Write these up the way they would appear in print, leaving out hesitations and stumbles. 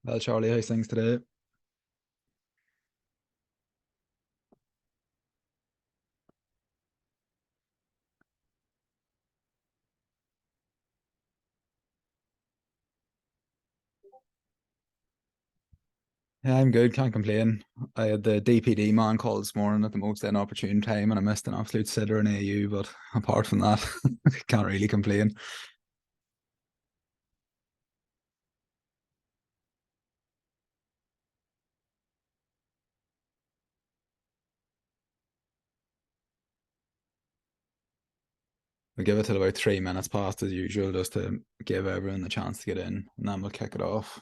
Well, Charlie, how's things today? Yeah, I'm good. Can't complain. I had the DPD man call this morning at the most inopportune time, and I missed an absolute sitter in AU. But apart from that, can't really complain. We give it till about 3 minutes past as usual, just to give everyone the chance to get in, and then we'll kick it off.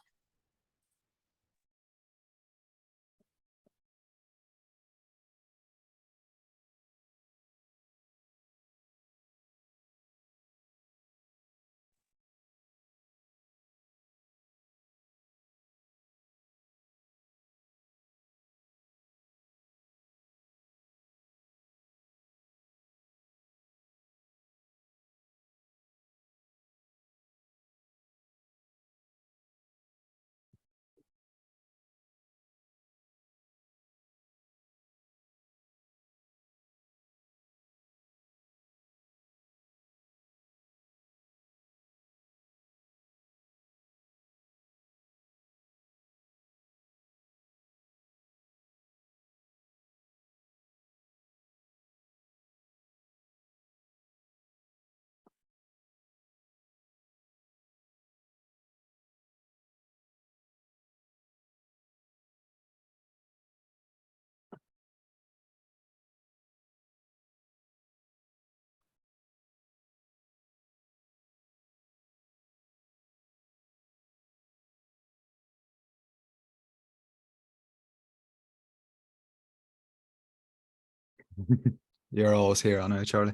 You're always here on it, Charlie.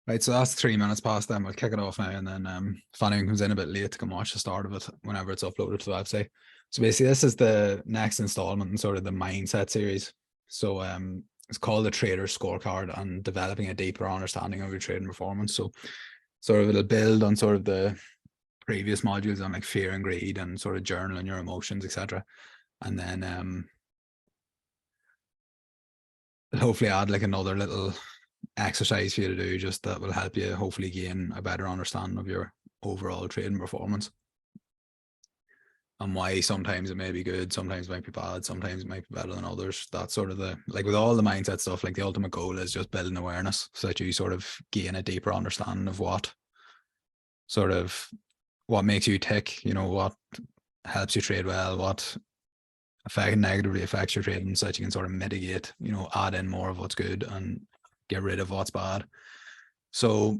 Right, so that's 3 minutes past. Then we'll kick it off now, and then if anyone comes in a bit late to come watch the start of it whenever it's uploaded to the website. So basically, this is the next installment in sort of the mindset series. So it's called the Trader Scorecard and developing a deeper understanding of your trading performance. So sort of it'll build on sort of the previous modules on like fear and greed and sort of journaling your emotions, etc. And then hopefully add like another little exercise for you to do, just that will help you hopefully gain a better understanding of your overall trading performance and why sometimes it may be good, sometimes it might be bad, sometimes it might be better than others. That's sort of the, like with all the mindset stuff, like the ultimate goal is just building awareness so that you sort of gain a deeper understanding of what sort of what makes you tick, you know, what helps you trade well, what negatively affects your trading, so that you can sort of mitigate, you know, add in more of what's good and get rid of what's bad. So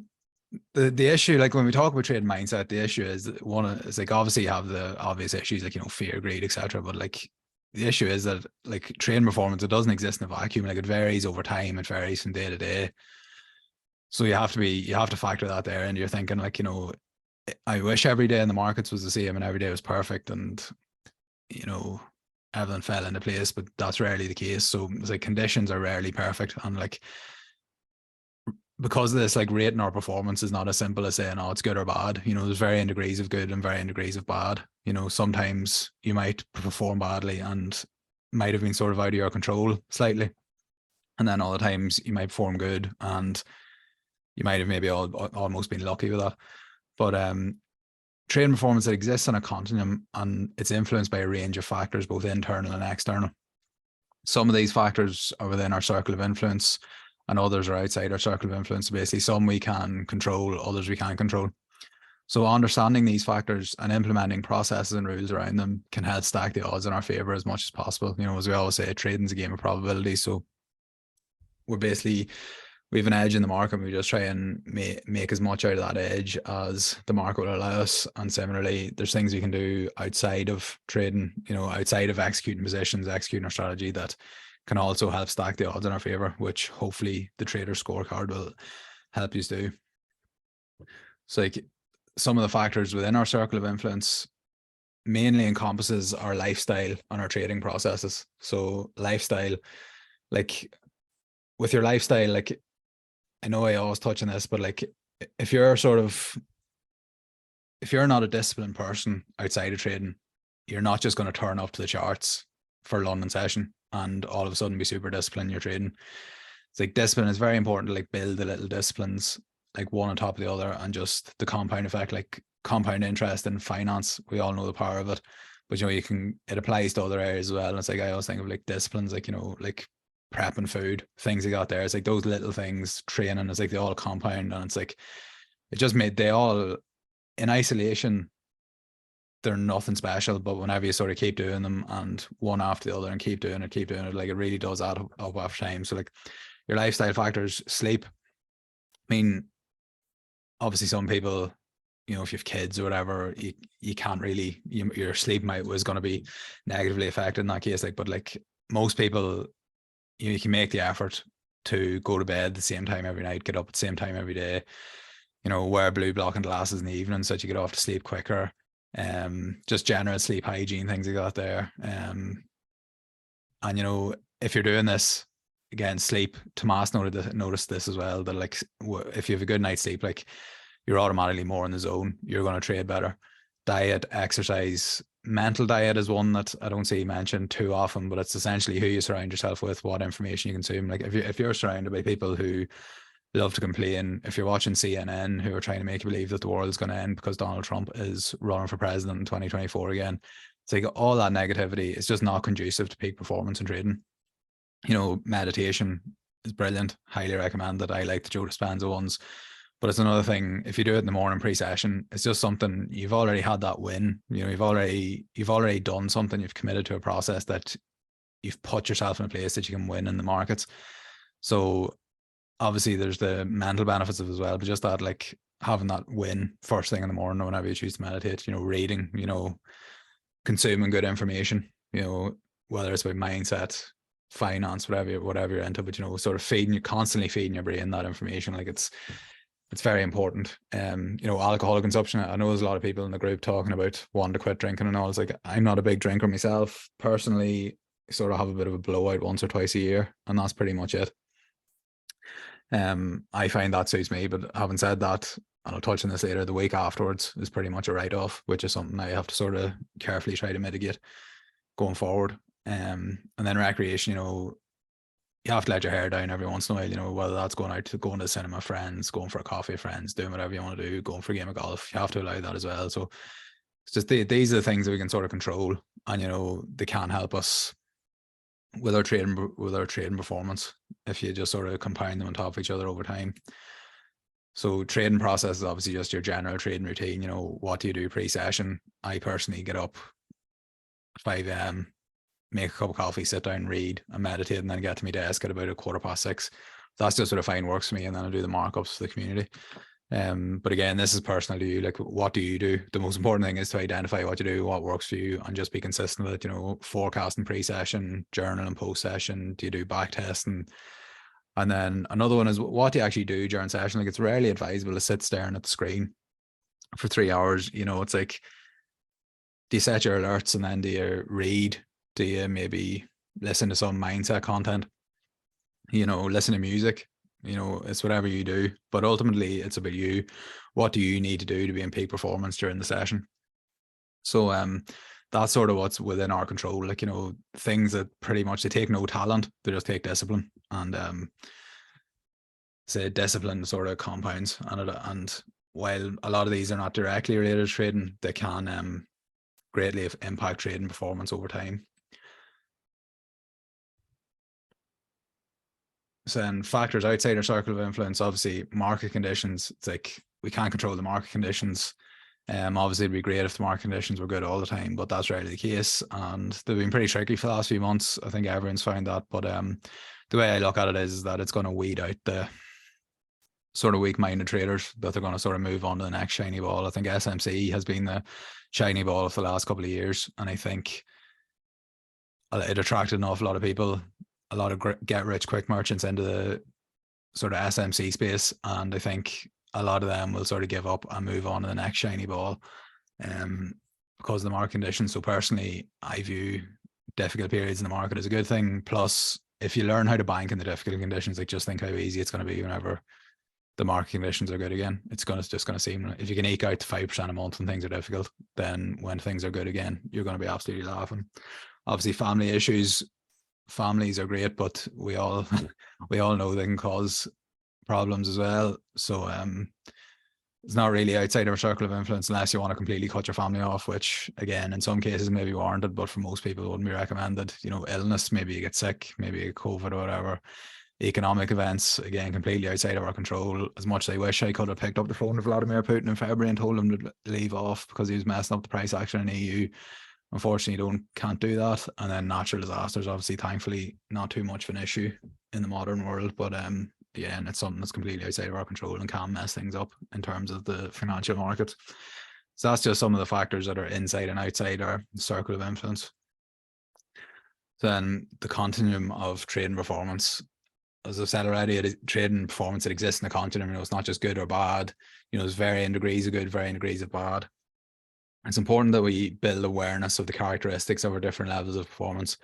the issue, like when we talk about trading mindset, the issue is is like obviously you have the obvious issues like, you know, fear, greed, etc. But like the issue is that like trading performance, it doesn't exist in a vacuum. Like it varies over time, it varies from day to day. So you have to factor that there, and you're thinking like, you know, I wish every day in the markets was the same and every day was perfect and, you know, everything fell into place, but that's rarely the case. So it's like conditions are rarely perfect, and like because of this, like rating our performance is not as simple as saying, oh, it's good or bad. You know, there's varying degrees of good and varying degrees of bad. You know, sometimes you might perform badly and might have been sort of out of your control slightly. And then other times you might perform good and you might have maybe almost been lucky with that. But trading performance that exists on a continuum, and it's influenced by a range of factors, both internal and external. Some of these factors are within our circle of influence, and others are outside our circle of influence. Basically, some we can control, others we can't control. So understanding these factors and implementing processes and rules around them can help stack the odds in our favor as much as possible. You know, as we always say, trading's a game of probability. So we have an edge in the market, and we just try and make as much out of that edge as the market will allow us. And similarly, there's things we can do outside of trading, you know, outside of executing positions, executing our strategy, that can also help stack the odds in our favor, which hopefully the trader scorecard will help you do. So like some of the factors within our circle of influence mainly encompasses our lifestyle and our trading processes. So lifestyle, like with your lifestyle, like I know I always touch on this, but like if you're not a disciplined person outside of trading, you're not just going to turn up to the charts for a London session and all of a sudden be super disciplined in your trading. It's like discipline is very important to like build the little disciplines, like one on top of the other, and just the compound effect, like compound interest in finance. We all know the power of it, but you know, it applies to other areas as well. And it's like, I always think of like disciplines, like, you know, like prepping food, things you got there. It's like those little things, training, it's like they all compound, and it's like, they all in isolation, they're nothing special, but whenever you sort of keep doing them and one after the other and keep doing it, like it really does add up over time. So like your lifestyle factors, sleep. I mean, obviously some people, you know, if you have kids or whatever, you can't really, your sleep was going to be negatively affected in that case. Like, but like most people, you can make the effort to go to bed at the same time every night, get up at the same time every day, you know, wear blue blocking glasses in the evening so that you get off to sleep quicker. Just general sleep hygiene, things you got there. And you know, if you're doing this, again, sleep, Tomas noticed this as well, that like if you have a good night's sleep, like you're automatically more in the zone, you're going to trade better. Diet, exercise, mental diet is one that I don't see mentioned too often, but it's essentially who you surround yourself with, what information you consume. Like if you're surrounded by people who love to complain, if you're watching CNN who are trying to make you believe that the world is going to end because Donald Trump is running for president in 2024 again, it's like all that negativity is just not conducive to peak performance in trading. You know, meditation is brilliant, highly recommend it. I like the Joe Dispenza ones, but it's another thing, if you do it in the morning pre-session, it's just something, you've already had that win, you know, you've already done something, you've committed to a process that you've put yourself in a place that you can win in the markets. So obviously there's the mental benefits of it as well, but just that, like having that win first thing in the morning whenever you choose to meditate, you know, reading, you know, consuming good information, you know, whether it's about mindset, finance, whatever you're into, but you know, sort of constantly feeding your brain that information. Like it's very important. You know, alcohol consumption, I know there's a lot of people in the group talking about wanting to quit drinking and all. It's like, I'm not a big drinker myself personally, sort of have a bit of a blowout once or twice a year, and that's pretty much it. I find that suits me, but having said that, and I'll touch on this later, the week afterwards is pretty much a write-off, which is something I have to sort of carefully try to mitigate going forward. And then recreation, you know, you have to let your hair down every once in a while, you know, whether that's going to the cinema, friends, going for a coffee with friends, doing whatever you want to do, going for a game of golf. You have to allow that as well. So it's just these are the things that we can sort of control, and you know, they can help us with our trading performance if you just sort of compound them on top of each other over time. So trading process is obviously just your general trading routine. You know, what do you do pre-session? I personally get up at 5 a.m, make a cup of coffee, sit down, read and meditate, and then get to my desk at about 6:15. That's just sort of fine works for me, and then I do the markups for the community. But again, this is personal to you. Like, what do you do? The most important thing is to identify what you do, what works for you, and just be consistent with it. You know, forecasting pre-session, journal and post-session. Do you do back testing? And then another one is, what do you actually do during session? Like, it's rarely advisable to sit staring at the screen for 3 hours. You know, it's like, do you set your alerts and then do you read? Do you maybe listen to some mindset content? You know, listen to music? You know, it's whatever you do, but ultimately it's about you. What do you need to do to be in peak performance during the session? So that's sort of what's within our control. Like, you know, things that pretty much, they take no talent, they just take discipline. And say discipline sort of compounds, and while a lot of these are not directly related to trading, they can greatly impact trading performance over time. So then factors outside our circle of influence, obviously market conditions. It's like we can't control the market conditions. Obviously it'd be great if the market conditions were good all the time, but that's rarely the case. And they've been pretty tricky for the last few months. I think everyone's found that. But the way I look at it is that it's going to weed out the sort of weak-minded traders, that they're going to sort of move on to the next shiny ball. I think SMC has been the shiny ball of the last couple of years, and I think it attracted an awful lot of people, a lot of get-rich-quick merchants into the sort of SMC space, and I think a lot of them will sort of give up and move on to the next shiny ball because of the market conditions. So personally, I view difficult periods in the market as a good thing. Plus, if you learn how to bank in the difficult conditions, like just think how easy it's going to be whenever the market conditions are good again. It's just going to seem, if you can eke out 5% a month when things are difficult, then when things are good again, you're going to be absolutely laughing. Obviously, family issues, families are great, but we all know they can cause problems as well. So it's not really outside of our circle of influence unless you want to completely cut your family off, which again in some cases may be warranted, but for most people it wouldn't be recommended. You know, illness, maybe you get sick, maybe you get COVID or whatever. Economic events, again, completely outside of our control. As much as I wish I could have picked up the phone to Vladimir Putin in February and told him to leave off because he was messing up the price action in the EU. Unfortunately, can't do that. And then natural disasters, obviously, thankfully, not too much of an issue in the modern world. But yeah, and it's something that's completely outside of our control and can mess things up in terms of the financial markets. So that's just some of the factors that are inside and outside our circle of influence. Then the continuum of trading performance. As I've said already, trading performance that exists in the continuum. You know, it's not just good or bad. You know, there's varying degrees of good, varying degrees of bad. It's important that we build awareness of the characteristics of our different levels of performance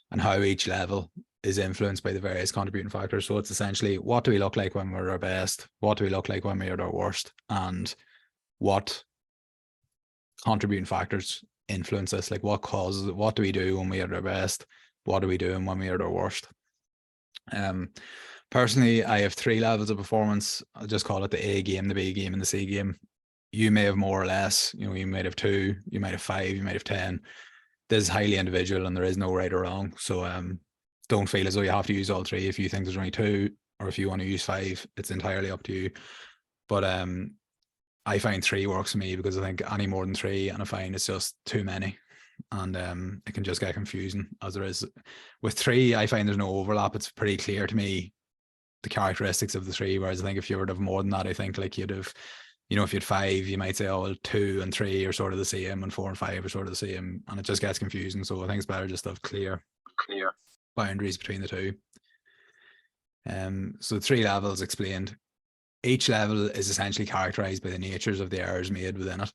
and how each level is influenced by the various contributing factors. So it's essentially, what do we look like when we're at our best? What do we look like when we're at our worst? And what contributing factors influence us? Like what causes it? What do we do when we're at our best? What are we doing when we're at our worst? Personally, I have 3 levels of performance. I'll just call it the A game, the B game, and the C game. You may have more or less, you know, you might have 2, you might have 5, you might have 10. This is highly individual and there is no right or wrong. So don't feel as though you have to use all 3. If you think there's only 2, or if you want to use 5, it's entirely up to you. But I find 3 works for me because I think any more than 3, and I find it's just too many. And it can just get confusing, as there is with 3. I find there's no overlap. It's pretty clear to me the characteristics of the 3, whereas I think if you were to have more than that, I think like you'd have, you know, if you had 5, you might say, oh well, 2 and 3 are sort of the same and 4 and 5 are sort of the same, and it just gets confusing. So I think it's better just to have clear boundaries between the 2. So 3 levels explained. Each level is essentially characterized by the natures of the errors made within it.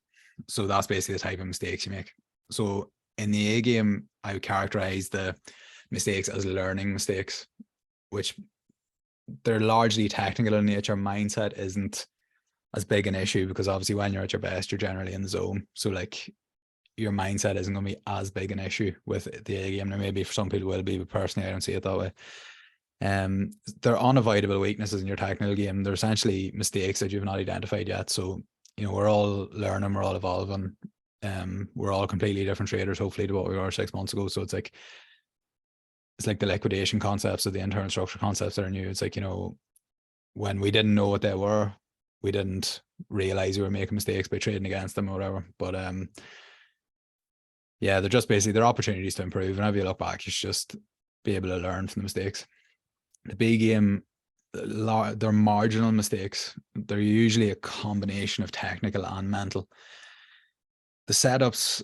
So that's basically the type of mistakes you make. So in the A game, I would characterize the mistakes as learning mistakes, which they're largely technical in nature. Mindset isn't as big an issue because obviously when you're at your best, you're generally in the zone. So like your mindset isn't going to be as big an issue with the A game. Now maybe for some people will be, but personally I don't see it that way. They're unavoidable weaknesses in your technical game. They're essentially mistakes that you've not identified yet. So, you know, we're all learning, we're all evolving. We're all completely different traders, hopefully, to what we were 6 months ago. So it's like the liquidation concepts or the internal structure concepts that are new. It's like, you know, when we didn't know what they were, we didn't realize we were making mistakes by trading against them or whatever. But yeah, they're just basically, they're opportunities to improve. Whenever you look back, you should just be able to learn from the mistakes. The B game, they're marginal mistakes. They're usually a combination of technical and mental. The setups,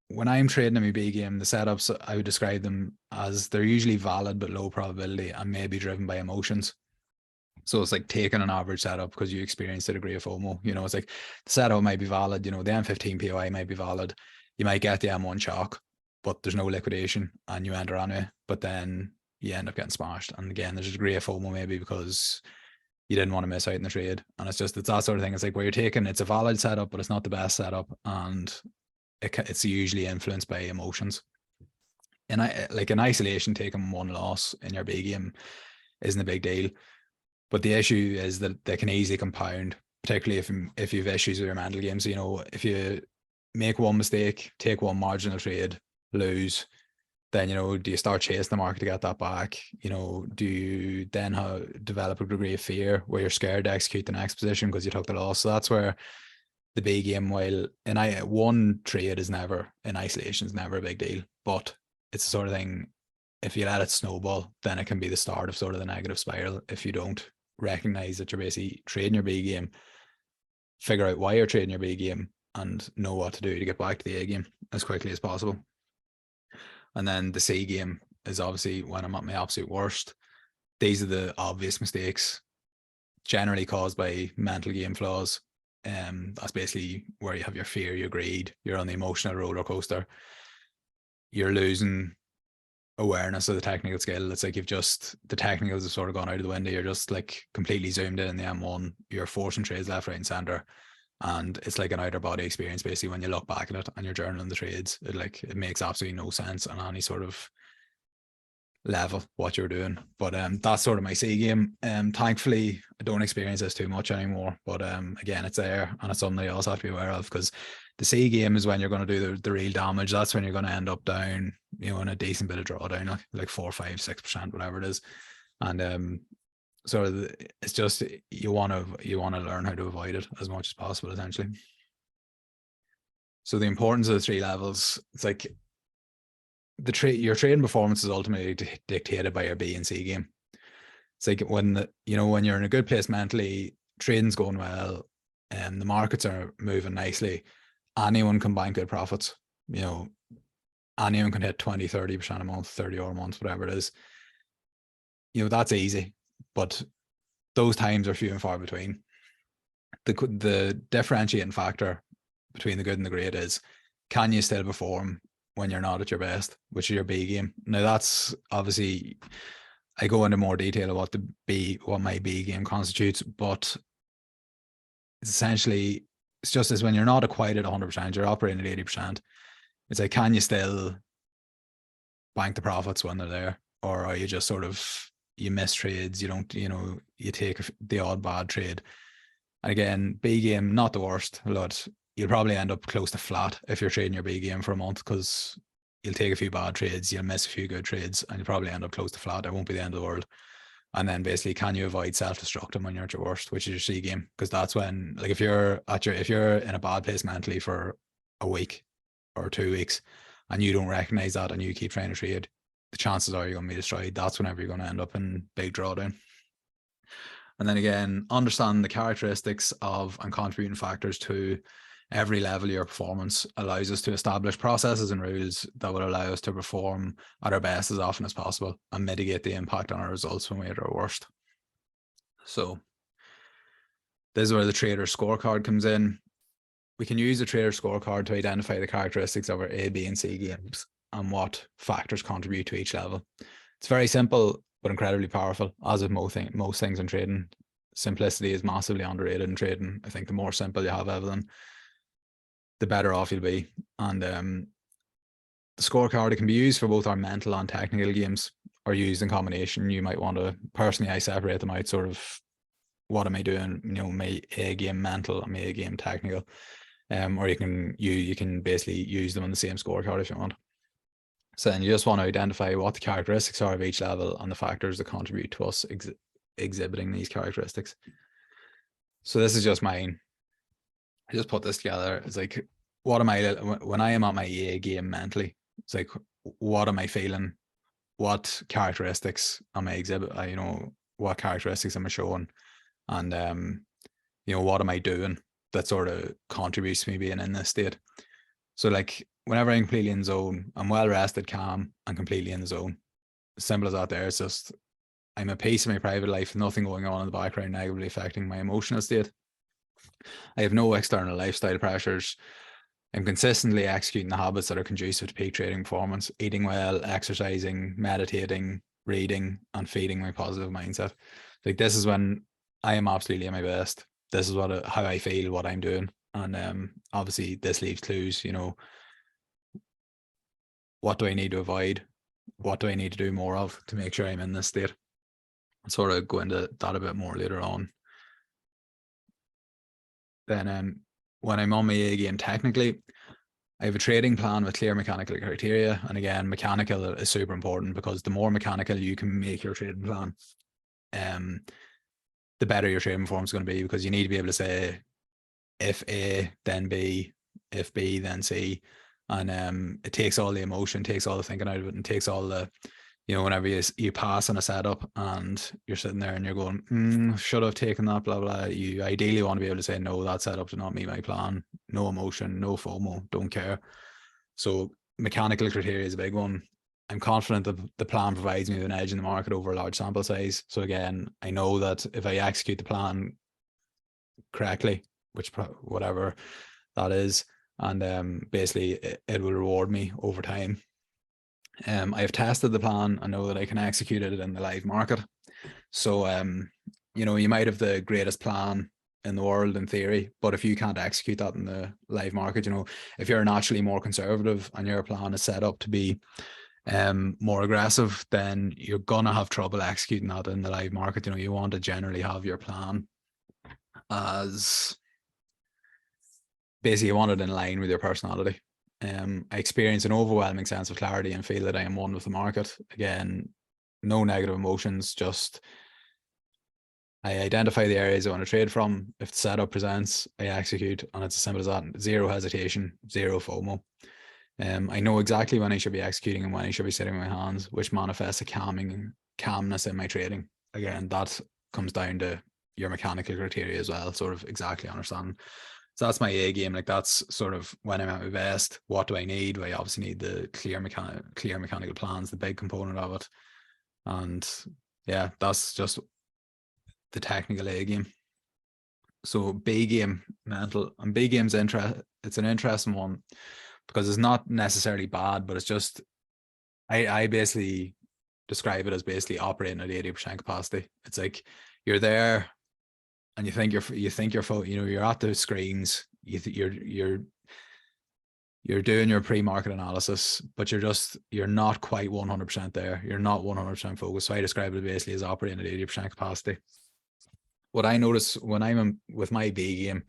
when I'm trading in my B game, the setups, I would describe them as they're usually valid but low probability and may be driven by emotions. So it's like taking an average setup because you experienced a degree of FOMO. You know, it's like the setup might be valid. You know, the M15 POI might be valid. You might get the M1 shock, but there's no liquidation and you enter anyway. But then you end up getting smashed. And again, there's a degree of FOMO maybe because you didn't want to miss out in the trade. And it's that sort of thing. It's like where you're taking, it's a valid setup, but it's not the best setup. And it's usually influenced by emotions. And like in isolation, taking 1 loss in your B game isn't a big deal. But the issue is that they can easily compound. particularly if you've issues with your mental game. So, you know, if you make one mistake, take one marginal trade, lose, then, you know, do you start chasing the market to get that back? You know, do you then develop a degree of fear where you're scared to execute the next position because you took the loss? So that's where the big game, while one trade is never in isolation, is never a big deal, but it's the sort of thing, if you let it snowball, then it can be the start of sort of the negative spiral if you don't recognize that you're basically trading your big game, figure out why you're trading your big game, and know what to do to get back to the A game as quickly as possible. And then the C game is obviously when I'm at my absolute worst. These are the obvious mistakes generally caused by mental game flaws. That's basically where you have your fear, your greed, you're on the emotional roller coaster. You're losing awareness of the technical skill. It's like the technicals have sort of gone out of the window. You're just like completely zoomed in the M1. You're forcing trades left, right, and center. And it's like an outer body experience basically when you look back at it and you're journaling the trades. It makes absolutely no sense on any sort of level what you're doing. But that's sort of my C game. Thankfully I don't experience this too much anymore. But again, it's there and it's something you also have to be aware of, because the C game is when you're going to do the real damage. That's when you're going to end up down, you know, in a decent bit of drawdown, like 4, 5, 6%, whatever it is. And sort of it's just you want to learn how to avoid it as much as possible, essentially. So the importance of the 3 levels, it's like your trading performance is ultimately dictated by your B and C game. It's like when you're in a good place mentally, trading's going well, and the markets are moving nicely, anyone can bank good profits. You know, anyone can hit 20, 30% a month, 30 or a month, whatever it is. You know, that's easy, but those times are few and far between. The differentiating factor between the good and the great is, can you still perform when you're not at your best, which is your B game. Now that's obviously, I go into more detail of what my B game constitutes, but it's essentially, it's just as when you're not quite at 100%, you're operating at 80%. It's like, can you still bank the profits when they're there? Or are you just sort of, you miss trades, you don't, you know, you take the odd bad trade. And again, B game, not the worst, but you'll probably end up close to flat if you're trading your B game for a month, because you'll take a few bad trades, you'll miss a few good trades, and you'll probably end up close to flat. It won't be the end of the world. And then basically, can you avoid self-destructing when you're at your worst, which is your C game? Because that's when, like, if you're in a bad place mentally for a week or 2 weeks and you don't recognize that and you keep trying to trade, the chances are you're going to be destroyed. That's whenever you're going to end up in big drawdown. And then again, understand the characteristics of and contributing factors to every level of your performance allows us to establish processes and rules that will allow us to perform at our best as often as possible and mitigate the impact on our results when we're at our worst. So this is where the trader scorecard comes in. We can use the trader scorecard to identify the characteristics of our A, B, and C games and what factors contribute to each level. It's very simple, but incredibly powerful, as with most things in trading. Simplicity is massively underrated in trading. I think the more simple you have everything, the better off you'll be. And the scorecard, it can be used for both our mental and technical games, or used in combination. You might want to, personally, I separate them out, sort of, what am I doing? You know, my A game mental and my A game technical. Or you can basically use them on the same scorecard if you want. So then you just want to identify what the characteristics are of each level and the factors that contribute to us exhibiting these characteristics. So this is just mine. I just put this together. It's like, what am I, when I am at my A game mentally, it's like, what am I feeling? What characteristics am I you know, what characteristics am I showing? And, you know, what am I doing that sort of contributes to me being in this state? So like, whenever I'm completely in the zone, I'm well rested, calm, and completely in the zone. As simple as that there. It's just, I'm at peace in my private life, nothing going on in the background negatively affecting my emotional state. I have no external lifestyle pressures. I'm consistently executing the habits that are conducive to peak trading performance, eating well, exercising, meditating, reading, and feeding my positive mindset. Like, this is when I am absolutely at my best. This is how I feel, what I'm doing. And obviously this leaves clues, you know, what do I need to avoid? What do I need to do more of to make sure I'm in this state? I'll sort of go into that a bit more later on. then when I'm on my A game technically, I have a trading plan with clear mechanical criteria. And again, mechanical is super important, because the more mechanical you can make your trading plan, the better your trading performance is going to be, because you need to be able to say, if A, then B, if B, then C. And it takes all the emotion, takes all the thinking out of it, and takes all the, whenever you pass on a setup and you're sitting there and you're going, should have taken that, blah, blah. You ideally want to be able to say, no, that setup did not meet my plan. No emotion, no FOMO, don't care. So mechanical criteria is a big one. I'm confident that the plan provides me with an edge in the market over a large sample size. So again, I know that if I execute the plan correctly, which whatever that is, and basically it will reward me over time. I have tested the plan. I know that I can execute it in the live market. So you might have the greatest plan in the world in theory, but if you can't execute that in the live market, if you're naturally more conservative and your plan is set up to be more aggressive, then you're gonna have trouble executing that in the live market. You want to generally have your plan as basically you want it in line with your personality. I experience an overwhelming sense of clarity and feel that I am one with the market. Again, no negative emotions, just I identify the areas I want to trade from. If the setup presents, I execute, and it's as simple as that. Zero hesitation, zero FOMO. I know exactly when I should be executing and when I should be sitting on my hands, which manifests a calmness in my trading. Again, that comes down to your mechanical criteria as well, sort of exactly understanding. So that's my A game. Like, that's sort of when I'm at my best. What do I need? Well, I obviously need the clear mechanical plans, the big component of it. And yeah, that's just the technical A game. So B game, mental. And B game's it's an interesting one, because it's not necessarily bad, but it's just I basically describe it as basically operating at 80% capacity. It's like you're there and you think you're at the screens, you're doing your pre-market analysis, but you're not quite 100% there. You're not 100% focused. So I describe it basically as operating at 80% capacity. What I notice when I'm with my B game,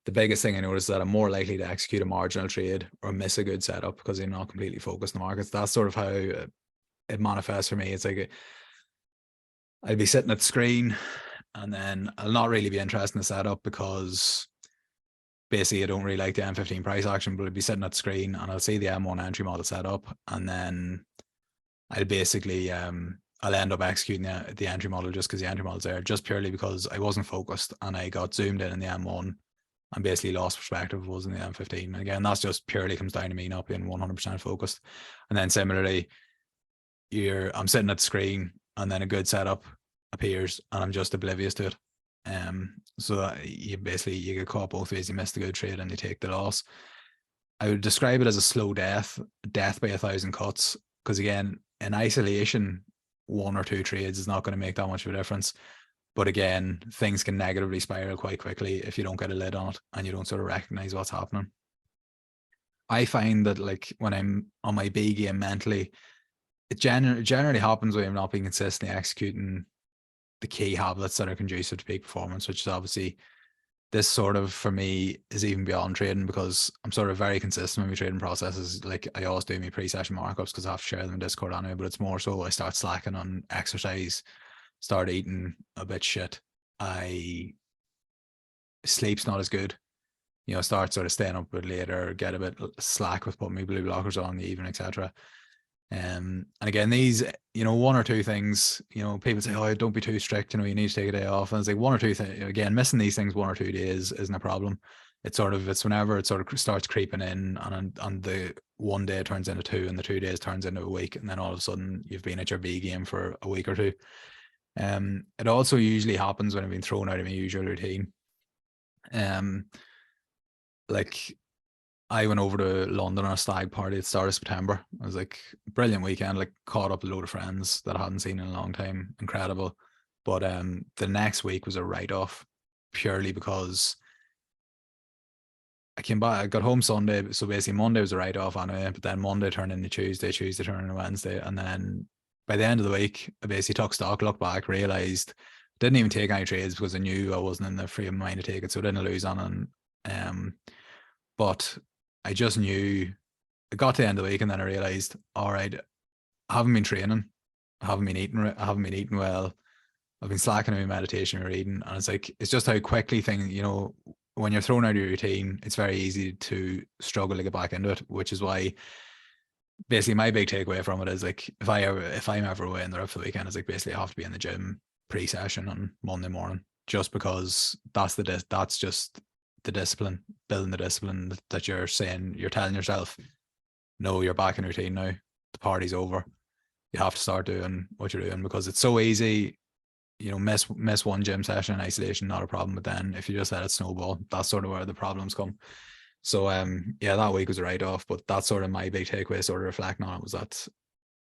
the biggest thing I notice is that I'm more likely to execute a marginal trade or miss a good setup because I'm not completely focused on the markets. That's sort of how it manifests for me. It's like I'll be sitting at the screen and then I'll not really be interested in the setup, because basically I don't really like the M15 price action, but I'll be sitting at the screen and I'll see the M1 entry model set up, and then I'll basically I'll end up executing the entry model just because the entry model's there, just purely because I wasn't focused and I got zoomed in the M1 and basically lost perspective was in the M15. And again, that's just purely comes down to me not being 100% focused. And then similarly, I'm sitting at the screen and then a good setup appears and I'm just oblivious to it. So you get caught both ways. You miss the good trade and you take the loss. I would describe it as a slow death by 1,000 cuts, because again, in isolation, one or two trades is not going to make that much of a difference. But again, things can negatively spiral quite quickly if you don't get a lid on it and you don't sort of recognize what's happening. I find that, like, when I'm on my B game mentally, it generally happens when I'm not being consistently executing the key habits that are conducive to peak performance, which is obviously this sort of, for me, is even beyond trading, because I'm sort of very consistent with my trading processes. Like, I always do my pre-session markups because I have to share them in Discord anyway, but it's more so I start slacking on exercise, start eating a bit shit. Sleep's not as good. Start sort of staying up a bit later, get a bit slack with putting my blue blockers on in the evening, etc. And again, these, one or two things, people say, oh, don't be too strict, you need to take a day off. And it's like one or two things, again, missing these things 1 or 2 days isn't a problem. It's whenever it sort of starts creeping in, and the 1 day turns into 2 and the 2 days turns into a week. And then all of a sudden you've been at your B game for a week or two. It also usually happens when I've been thrown out of my usual routine. Like, I went over to London on a stag party at the start of September. It was like a brilliant weekend, like caught up a load of friends that I hadn't seen in a long time. Incredible. But the next week was a write-off, purely because I came back, I got home Sunday. So basically Monday was a write-off anyway, but then Monday turned into Tuesday turned into Wednesday. And then by the end of the week, I basically took stock, looked back, realized Didn't even take any trades because I knew I wasn't in the frame of mind to take it, so I didn't lose on it. But I just knew it got to the end of the week, and then I realized, all right, I haven't been training, I haven't been eating well, I've been slacking on my meditation and reading, and it's like it's just how quickly things, when you're thrown out of your routine, it's very easy to struggle to get back into it, which is why basically my big takeaway from it is like if I'm ever away and they're up for the weekend, it's like basically I have to be in the gym pre-session on Monday morning, just because that's just the discipline, building the discipline that you're telling yourself, no, you're back in routine now. The party's over. You have to start doing what you're doing, because it's so easy, miss one gym session in isolation, not a problem. But then if you just let it snowball, that's sort of where the problems come. So yeah, that week was a write-off, but that's sort of my big takeaway, sort of reflecting on it, was that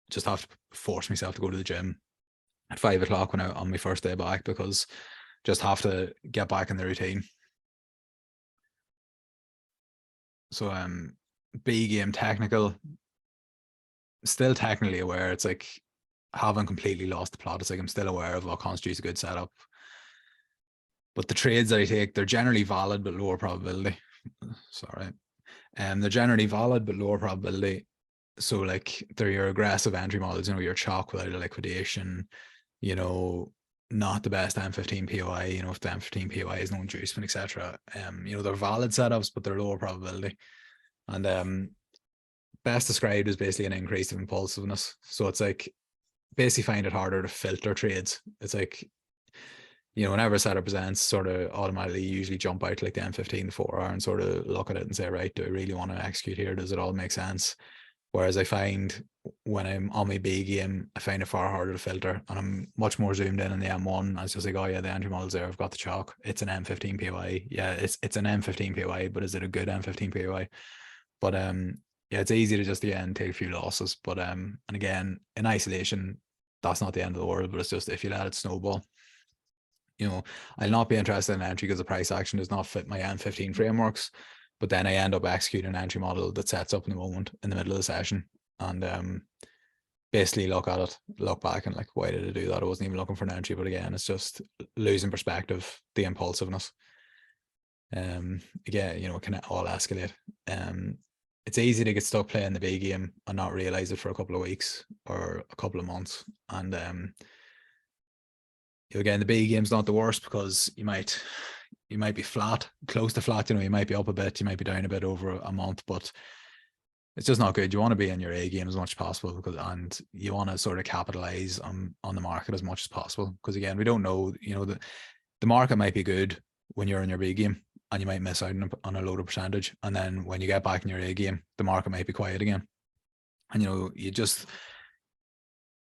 just have to force myself to go to the gym at 5 o'clock when on my first day back, because just have to get back in the routine. So B game technical, still technically aware. It's like haven't completely lost the plot. It's like I'm still aware of what constitutes a good setup. But the trades that I take, they're generally valid but lower probability. Sorry. They're generally valid but lower probability. So like they're your aggressive entry models, your chalk without a liquidation, not the best M15 POI, if the M15 POI is no inducement, etc. They're valid setups, but they're lower probability. And best described as basically an increase of impulsiveness. So it's like basically find it harder to filter trades. It's like, whenever a setup presents, sort of automatically usually jump out like the M15 4R and sort of look at it and say, right, do I really want to execute here? Does it all make sense? Whereas I find when I'm on my B game, I find it far harder to filter, and I'm much more zoomed in on the M1. And it's just like, oh yeah, the entry model's there. I've got the chalk. It's an M15 POI. Yeah, it's an M15 POI, but is it a good M15 POI? But yeah, it's easy to just again take a few losses. But and again, in isolation, that's not the end of the world. But it's just if you let it snowball, I'll not be interested in entry because the price action does not fit my M15 frameworks. But then I end up executing an entry model that sets up in the moment in the middle of the session, and basically look back and like, why did I do that? I wasn't even looking for an entry. But again, it's just losing perspective, the impulsiveness. Again, it can all escalate. It's easy to get stuck playing the big game and not realize it for a couple of weeks or a couple of months. And again, the big game's not the worst, because you might be flat, close to flat, you might be up a bit, you might be down a bit over a month, but it's just not good. You want to be in your A game as much as possible, and you want to sort of capitalize on the market as much as possible, because again, we don't know, the market might be good when you're in your B game and you might miss out on a load percentage, and then when you get back in your A game, the market might be quiet again. And you just,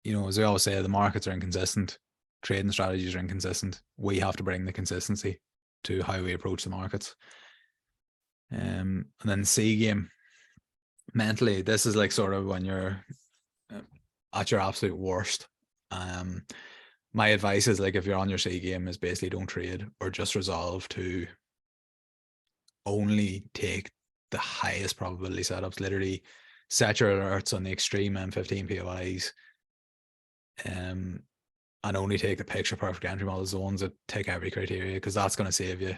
as I always say, the markets are inconsistent, trading strategies are inconsistent. We have to bring the consistency to how we approach the markets. And then C game, mentally, this is like sort of when you're at your absolute worst. My advice is, like, if you're on your C game, is basically don't trade, or just resolve to only take the highest probability setups. Literally set your alerts on the extreme M15 POIs, and only take the picture perfect entry models, the ones that take every criteria, because that's going to save you.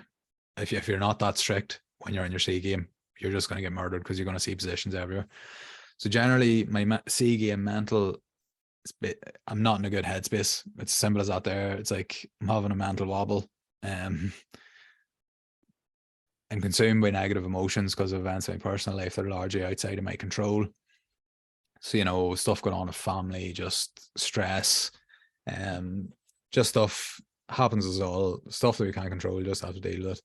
If you're not that strict when you're in your C game, you're just going to get murdered, because you're going to see positions everywhere. So generally, my C game mental, I'm not in a good headspace. It's as simple as that there. It's like I'm having a mental wobble. I'm consumed by negative emotions because of events in my personal life that are largely outside of my control. So, stuff going on with family, just stress, just stuff happens as all stuff that we can't control. You just have to deal with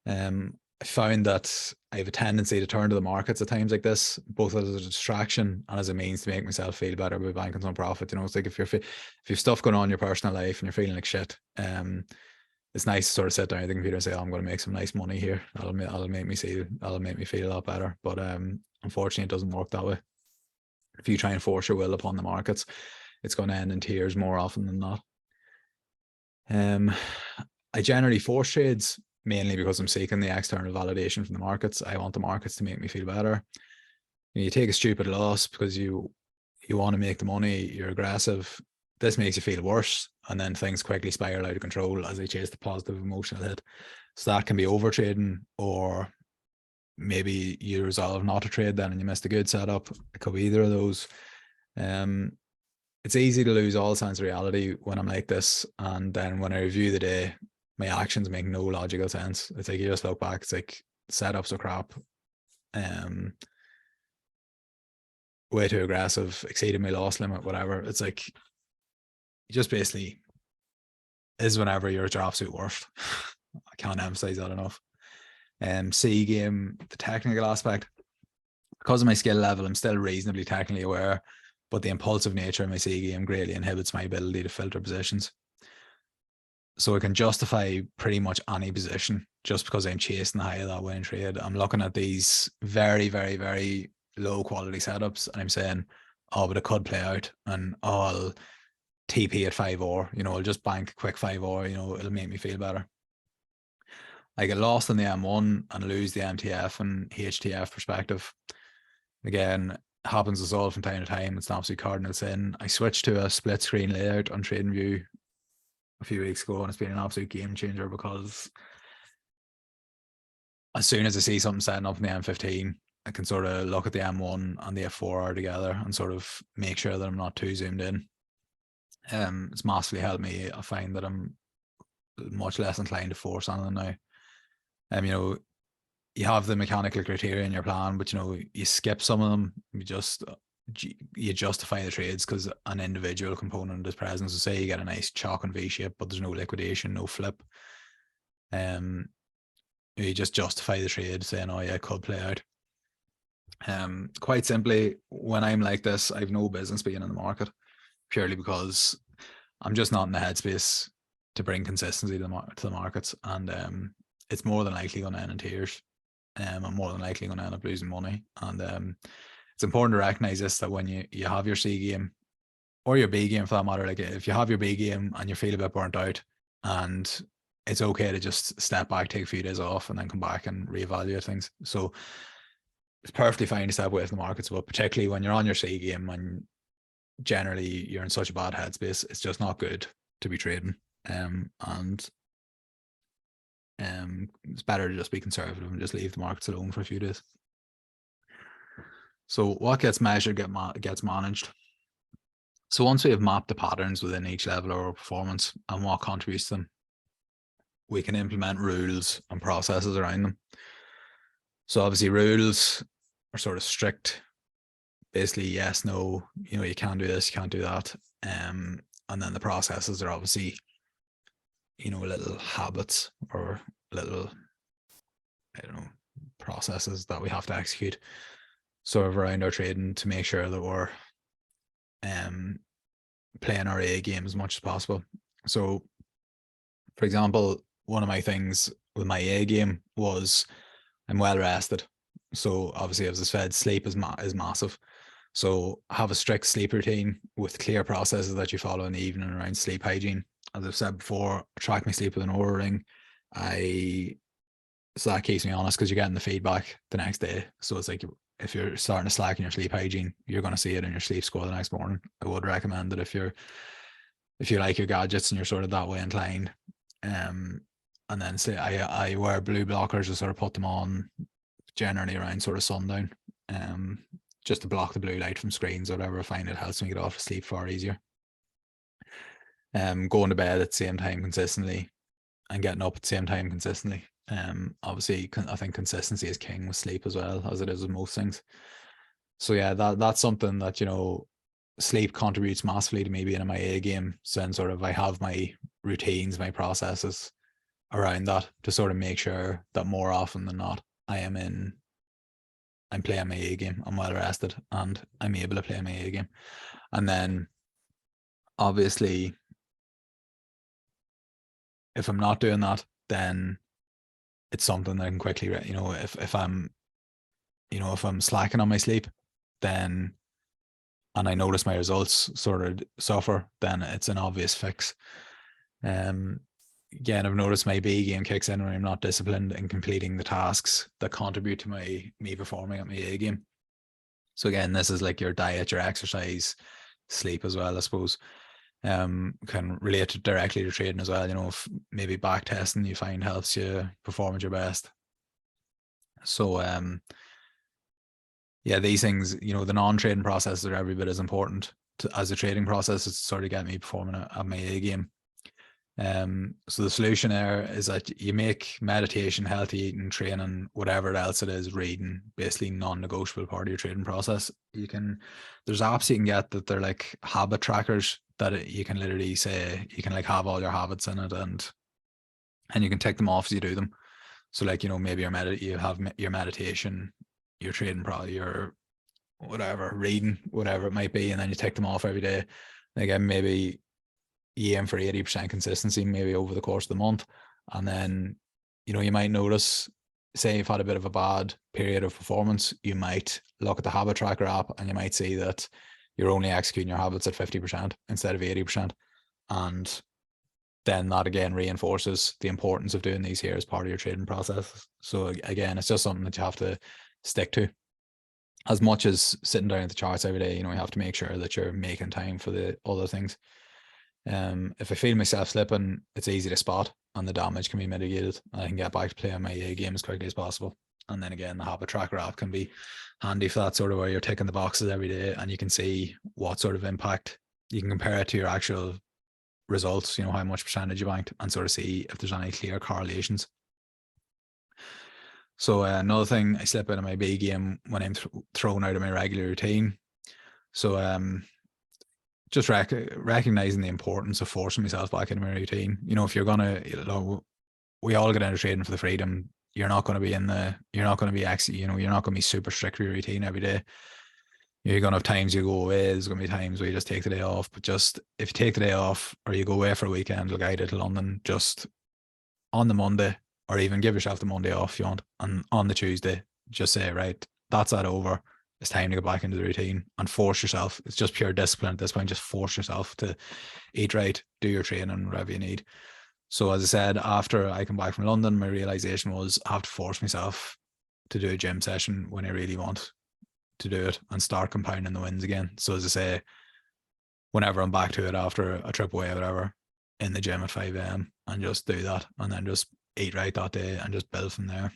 it. I found that I have a tendency to turn to the markets at times like this, both as a distraction and as a means to make myself feel better by banking some profit. It's like if you've stuff going on in your personal life and you're feeling like shit, it's nice to sort of sit down at the computer and say, oh, I'm going to make some nice money here. That'll make me feel a lot better. But unfortunately, it doesn't work that way. If you try and force your will upon the markets, it's going to end in tears more often than not. I generally force trades, mainly because I'm seeking the external validation from the markets. I want the markets to make me feel better. You take a stupid loss because you want to make the money, you're aggressive. This makes you feel worse. and then things quickly spiral out of control as they chase the positive emotional hit. So that can be overtrading, or maybe you resolve not to trade then and you missed a good setup. It could be either of those. It's easy to lose all sense of reality when I'm like this, and then when I review the day, my actions make no logical sense. It's like you just look back, it's like setups are crap, way too aggressive, exceeded my loss limit, whatever. It's like just basically is whenever you're at your absolute worst. I can't emphasize that enough. C game, the technical aspect, because of my skill level, I'm still reasonably technically aware, but the impulsive nature of my C game greatly inhibits my ability to filter positions. So I can justify pretty much any position just because I'm chasing the high of that winning trade. I'm looking at these very, very, very low quality setups and I'm saying, oh, but it could play out, and oh, I'll TP at 5-or, I'll just bank a quick 5-or, it'll make me feel better. I get lost in the M1 and lose the MTF and HTF perspective. Again, happens us all from time to time. It's an absolute cardinal sin. I switched to a split screen layout on TradingView a few weeks ago, and it's been an absolute game changer, because as soon as I see something setting up in the M15, I can sort of look at the M1 and the F4R together and sort of make sure that I'm not too zoomed in. It's massively helped me. I find that I'm much less inclined to force on them now. You have the mechanical criteria in your plan, but you skip some of them. You justify the trades because an individual component is present. So say you get a nice chalk and V shape, but there's no liquidation, no flip. You just justify the trade, saying, "Oh yeah, it could play out." Quite simply, when I'm like this, I've no business being in the market, purely because I'm just not in the headspace to bring consistency to the markets, and it's more than likely going to end in tears. I'm more than likely going to end up losing money, and it's important to recognize this, that when you have your C game or your B game for that matter, like if you have your B game and you feel a bit burnt out, and it's okay to just step back, take a few days off, and then come back and reevaluate things. So it's perfectly fine to step away from the markets, but particularly when you're on your C game and generally you're in such a bad headspace, it's just not good to be trading. It's better to just be conservative and just leave the markets alone for a few days. So what gets measured gets managed. So once we have mapped the patterns within each level of our performance and what contributes to them, we can implement rules and processes around them. So obviously rules are sort of strict, basically yes, no, you can't do this, you can't do that. And then the processes are obviously, little habits or little, processes that we have to execute sort of around our trading to make sure that we're playing our A game as much as possible. So for example, one of my things with my A game was I'm well rested. So obviously, as I said, sleep is massive. So have a strict sleep routine with clear processes that you follow in the evening around sleep hygiene. As I've said before, track my sleep with an Oura ring. So that keeps me honest, because you're getting the feedback the next day. So it's like if you're starting to slack in your sleep hygiene, you're going to see it in your sleep score the next morning. I would recommend that if you like your gadgets and you're sort of that way inclined. And then say I wear blue blockers to sort of put them on generally around sort of sundown, just to block the blue light from screens or whatever. I find it helps me get off to sleep far easier. Going to bed at the same time consistently and getting up at the same time consistently. Obviously, I think consistency is king with sleep as well, as it is with most things. So yeah, that's something that, sleep contributes massively to me being in my A game. So then sort of I have my routines, my processes around that to sort of make sure that more often than not, I'm playing my A game, I'm well rested, and I'm able to play my A game. And then obviously, if I'm not doing that, then it's something that I can quickly, if I'm slacking on my sleep, then, and I notice my results sort of suffer, then it's an obvious fix. Again, I've noticed my B game kicks in when I'm not disciplined in completing the tasks that contribute to me performing at my A game. So again, this is like your diet, your exercise, sleep as well, I suppose. can relate it directly to trading as well. You know, if maybe back testing you find helps you perform at your best. So yeah, these things, you know, the non-trading processes are every bit as important as the trading process. It's sort of get me performing at my A game. So the solution there is that you make meditation, healthy eating, training, whatever else it is, reading, basically non-negotiable part of your trading process. There's apps you can get that they're like habit trackers that you can literally say, you can like have all your habits in it and you can tick them off as you do them. So like, you know, maybe you have your meditation, your trading, probably your whatever, reading, whatever it might be, and then you tick them off every day. And again, maybe you aim for 80% consistency, maybe over the course of the month. And then, you know, you might notice, say you've had a bit of a bad period of performance, you might look at the habit tracker app and you might see that you're only executing your habits at 50% instead of 80%. And then that again reinforces the importance of doing these here as part of your trading process. So again, it's just something that you have to stick to. As much as sitting down at the charts every day, you know, you have to make sure that you're making time for the other things. If I feel myself slipping, it's easy to spot and the damage can be mitigated. I can get back to playing my A game as quickly as possible. And then again, the habit tracker app can be handy for that, sort of where you're ticking the boxes every day and you can see what sort of impact. You can compare it to your actual results, you know, how much percentage you banked, and sort of see if there's any clear correlations. So another thing, I slip out of my B game when I'm thrown out of my regular routine. So just recognizing the importance of forcing myself back into my routine. You know, if you're gonna, you know, we all get into trading for the freedom. You're not going to be you're not going to be actually, you know, you're not going to be super strict with your routine every day. You're going to have times you go away. There's going to be times where you just take the day off. But just if you take the day off or you go away for a weekend, like I did to London, just on the Monday, or even give yourself the Monday off if you want. And on the Tuesday, just say, right, that's that over. It's time to go back into the routine and force yourself. It's just pure discipline at this point. Just force yourself to eat right, do your training, whatever you need. So as I said, after I come back from London, my realization was I have to force myself to do a gym session when I really want to do it and start compounding the wins again. So as I say, whenever I'm back to it after a trip away or whatever, in the gym at 5 a.m. and just do that and then just eat right that day and just build from there.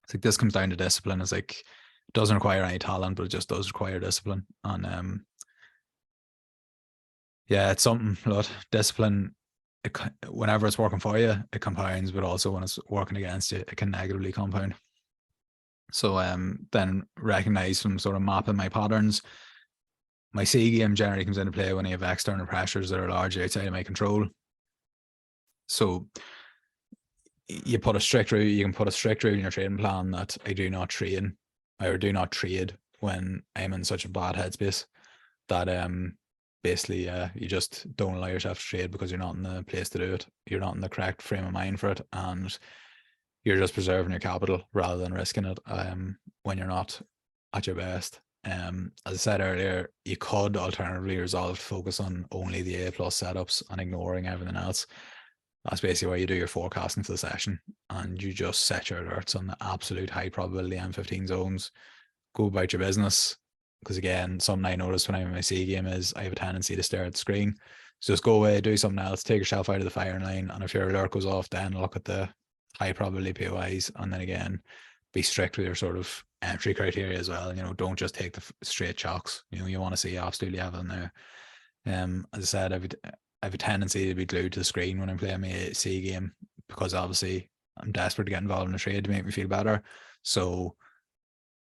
It's like this comes down to discipline. It's like it doesn't require any talent, but it just does require discipline. And yeah, it's something, look, discipline, whenever it's working for you, it compounds, but also when it's working against you, it can negatively compound. So then recognize from sort of mapping my patterns. My C game generally comes into play when I have external pressures that are largely outside of my control. So you put a strict rule, you can put a strict rule in your trading plan that I do not train or do not trade when I'm in such a bad headspace that basically you just don't allow yourself to trade because you're not in the place to do it. You're not in the correct frame of mind for it, and you're just preserving your capital rather than risking it when you're not at your best. As I said earlier, you could alternatively resolve to focus on only the A+ setups and ignoring everything else. That's basically where you do your forecasting for the session and you just set your alerts on the absolute high probability M15 zones. Go about your business. Because again, something I noticed when I'm in my C game is I have a tendency to stare at the screen. So just go away, do something else, take yourself out of the firing line. And if your alert goes off, then look at the high probability POIs. And then again, be strict with your sort of entry criteria as well. You know, don't just take the straight chocks. You know, you want to see absolutely everything there. As I said, I have a tendency to be glued to the screen when I'm playing my C game because obviously I'm desperate to get involved in a trade to make me feel better. So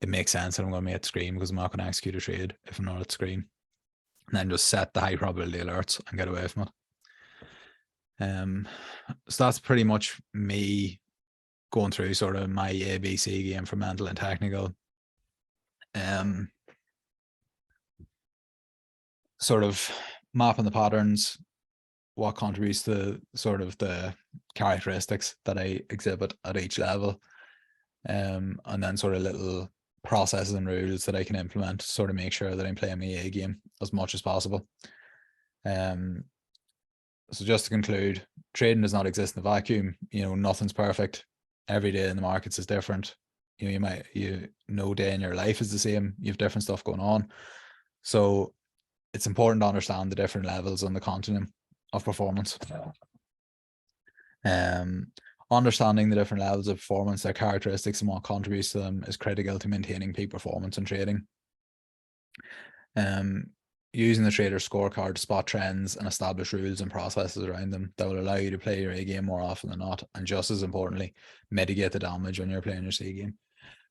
it makes sense that I'm going to be at the screen because I'm not going to execute a trade if I'm not at the screen. And then just set the high probability alerts and get away from it. So that's pretty much me going through sort of my ABC game for mental and technical. Sort of mapping the patterns, what contributes to sort of the characteristics that I exhibit at each level, and then sort of little processes and rules that I can implement to sort of make sure that I'm playing my A game as much as possible. So just to conclude, trading does not exist in a vacuum. You know, nothing's perfect. Every day in the markets is different. You know, no day in your life is the same. You have different stuff going on. So it's important to understand the different levels on the continuum of performance. Understanding the different levels of performance, their characteristics, and what contributes to them is critical to maintaining peak performance in trading. Using the trader scorecard to spot trends and establish rules and processes around them that will allow you to play your A game more often than not, and just as importantly, mitigate the damage when you're playing your C game.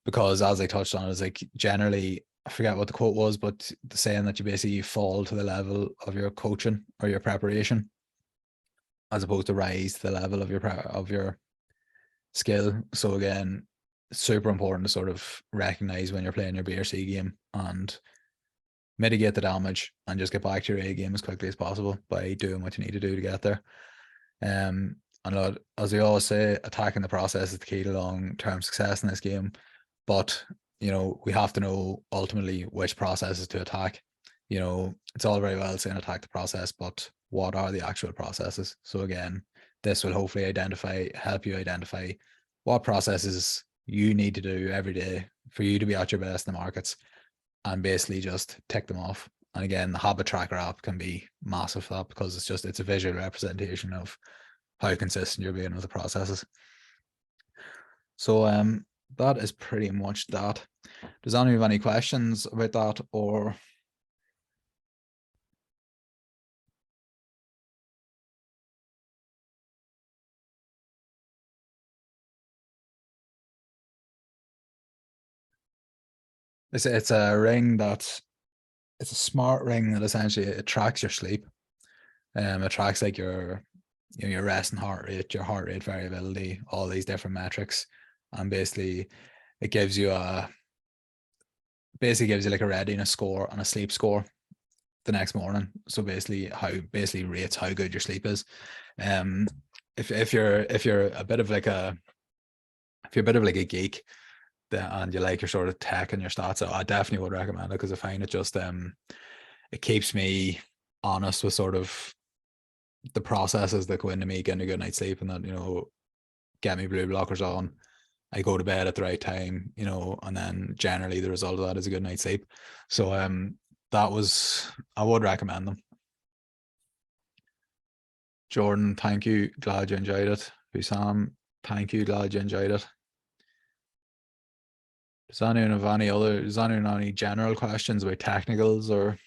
Because as I touched on, it's like generally, I forget what the quote was, but the saying that you basically fall to the level of your coaching or your preparation, as opposed to rise to the level of your skill. So again, it's super important to sort of recognize when you're playing your B or C game and mitigate the damage and just get back to your A game as quickly as possible by doing what you need to do to get there. And as we always say, attacking the process is the key to long-term success in this game. But, you know, we have to know ultimately which processes to attack. You know, it's all very well saying attack the process, but what are the actual processes? So again, this will hopefully help you identify what processes you need to do every day for you to be at your best in the markets, and basically just tick them off. And again, the habit tracker app can be massive for that, because it's a visual representation of how consistent you're being with the processes. So that is pretty much that. Does anyone have any questions about that, or? It's a ring it's a smart ring that essentially it tracks your sleep. It tracks like your rest and heart rate, your heart rate variability, all these different metrics, and basically it gives you like a readiness score and a sleep score the next morning. So basically rates how good your sleep is. If you're a bit of like a geek and you like your sort of tech and your stats, I definitely would recommend it, because I find it just it keeps me honest with sort of the processes that go into me getting a good night's sleep, and that, you know, get me blue blockers on, I go to bed at the right time, you know, and then generally the result of that is a good night's sleep. So I would recommend them. Jordan, thank you, glad you enjoyed it. Hussam, thank you, glad you enjoyed it. Does anyone have any general questions about technicals or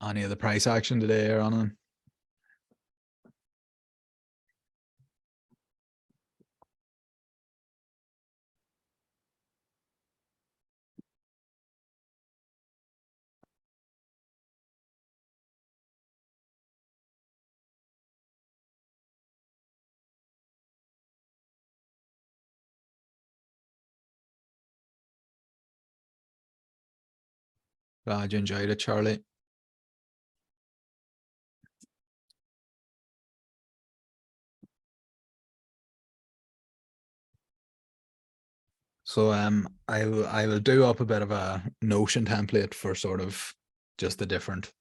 any of the price action today or anything? Glad you enjoyed it, Charlie. So I will do up a bit of a Notion template for sort of just the different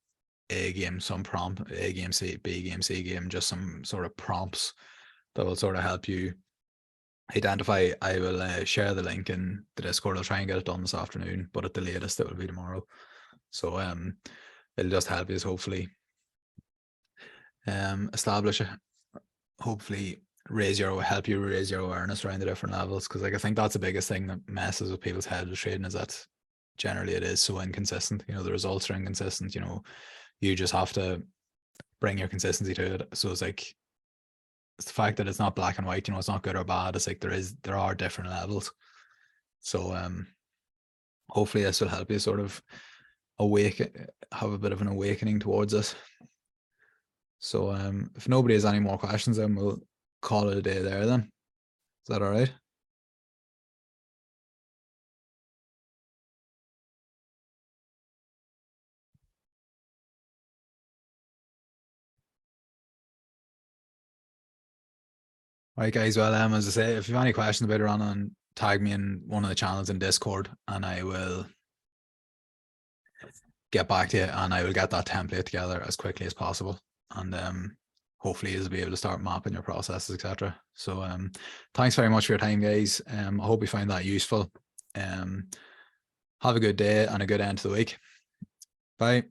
A game, some prompt, A game, C, B game, C game, just some sort of prompts that will sort of help you identify. I will share the link in the Discord. I'll try and get it done this afternoon, but at the latest it will be tomorrow. So it'll just help you hopefully establish it, hopefully help you raise your awareness around the different levels, because like I think that's the biggest thing that messes with people's heads with trading, is that generally it is so inconsistent. You know, the results are inconsistent. You know, you just have to bring your consistency to it. So it's like, it's the fact that it's not black and white, you know, it's not good or bad. It's like there are different levels. So hopefully this will help you sort of have a bit of an awakening towards this. So if nobody has any more questions, then we'll call it a day there then. Is that all right? All right, guys. Well, as I say, if you have any questions about it, on tag me in one of the channels in Discord, and I will get back to you, and I will get that template together as quickly as possible. And hopefully you'll be able to start mapping your processes, etc. So thanks very much for your time, guys. I hope you find that useful. Have a good day and a good end to the week. Bye.